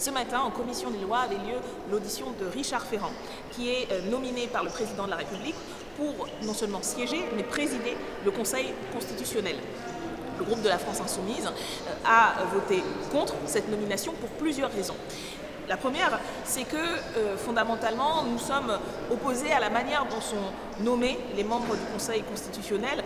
Ce matin, en commission des lois, avait lieu l'audition de Richard Ferrand, qui est nominé par le président de la République pour non seulement siéger, mais présider le Conseil constitutionnel. Le groupe de la France Insoumise a voté contre cette nomination pour plusieurs raisons. La première, c'est que fondamentalement, nous sommes opposés à la manière dont sont nommés les membres du Conseil constitutionnel,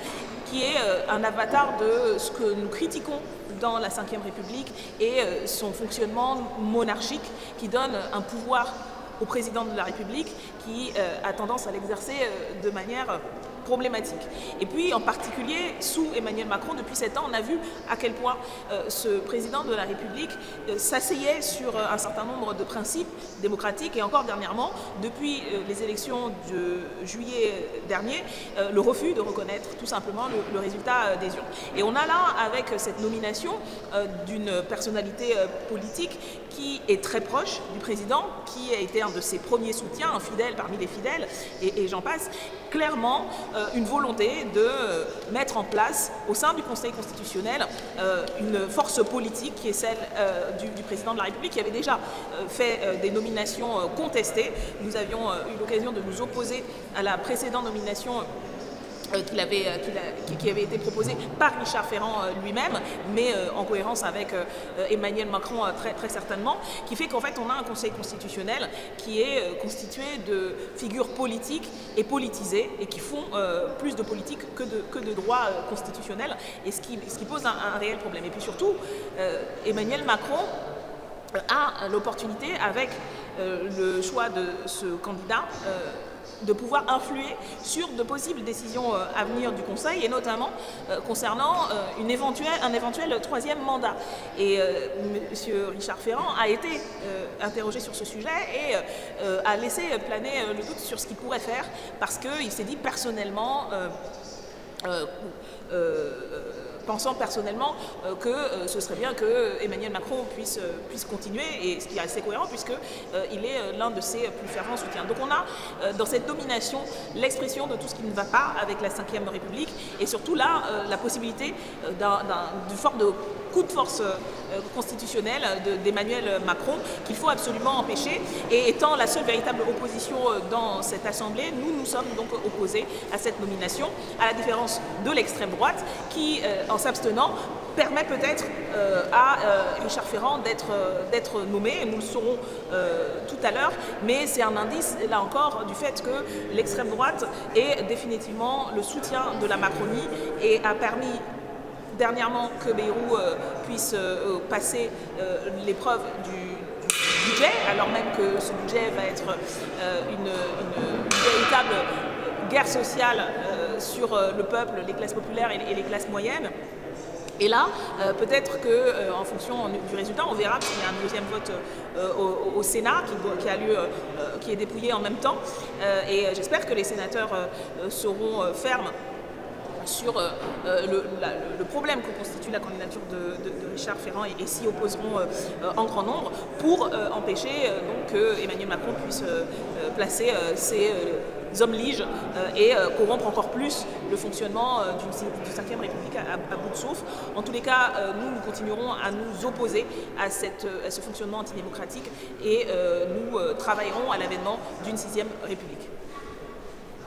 qui est un avatar de ce que nous critiquons dans la Ve République et son fonctionnement monarchique qui donne un pouvoir au président de la République qui a tendance à l'exercer de manière problématique. Et puis en particulier sous Emmanuel Macron, depuis 7 ans, on a vu à quel point ce président de la République s'asseyait sur un certain nombre de principes démocratiques et encore dernièrement, depuis les élections de juillet dernier, le refus de reconnaître tout simplement le résultat des urnes. Et on a là, avec cette nomination d'une personnalité politique qui est très proche du président, qui a été un de ses premiers soutiens, un fidèle parmi les fidèles, et j'en passe, clairement une volonté de mettre en place au sein du Conseil constitutionnel une force politique qui est celle du président de la République, qui avait déjà fait des nominations contestées. Nous avions eu l'occasion de nous opposer à la précédente nomination qui avait été proposé par Richard Ferrand lui-même, mais en cohérence avec Emmanuel Macron très certainement, qui fait qu'en fait on a un Conseil constitutionnel qui est constitué de figures politiques et politisées et qui font plus de politique que de droit constitutionnel, et ce qui pose un réel problème. Et puis surtout, Emmanuel Macron a l'opportunité, avec le choix de ce candidat, de pouvoir influer sur de possibles décisions à venir du Conseil, et notamment concernant un éventuel troisième mandat. Et M. Richard Ferrand a été interrogé sur ce sujet et a laissé planer le doute sur ce qu'il pourrait faire, parce qu'il s'est dit personnellement, pensant personnellement que ce serait bien que Emmanuel Macron puisse continuer, et ce qui est assez cohérent puisqu'il est l'un de ses plus fervents soutiens. Donc on a dans cette nomination l'expression de tout ce qui ne va pas avec la Ve République, et surtout là la possibilité d'une forme de coup de force constitutionnel d'Emmanuel Macron qu'il faut absolument empêcher. Et étant la seule véritable opposition dans cette Assemblée, nous sommes donc opposés à cette nomination, à la différence de l'extrême droite qui, en s'abstenant, permet peut-être à Richard Ferrand d'être nommé, et nous le saurons tout à l'heure, mais c'est un indice, là encore, du fait que l'extrême droite est définitivement le soutien de la Macronie et a permis dernièrement que Bayrou puisse passer l'épreuve du budget, alors même que ce budget va être une véritable guerre sociale sur le peuple, les classes populaires et les classes moyennes. Et là, peut-être qu'en fonction du résultat, on verra, parce qu'il y a un deuxième vote au Sénat qui est dépouillé en même temps. Et j'espère que les sénateurs seront fermes sur le problème que constitue la candidature de Richard Ferrand et s'y opposeront en grand nombre pour empêcher donc que Emmanuel Macron puisse placer ses hommes liges et corrompre encore plus le fonctionnement du Ve République à bout de souffle. En tous les cas, nous continuerons à nous opposer à ce fonctionnement antidémocratique, et nous travaillerons à l'avènement d'une 6e République.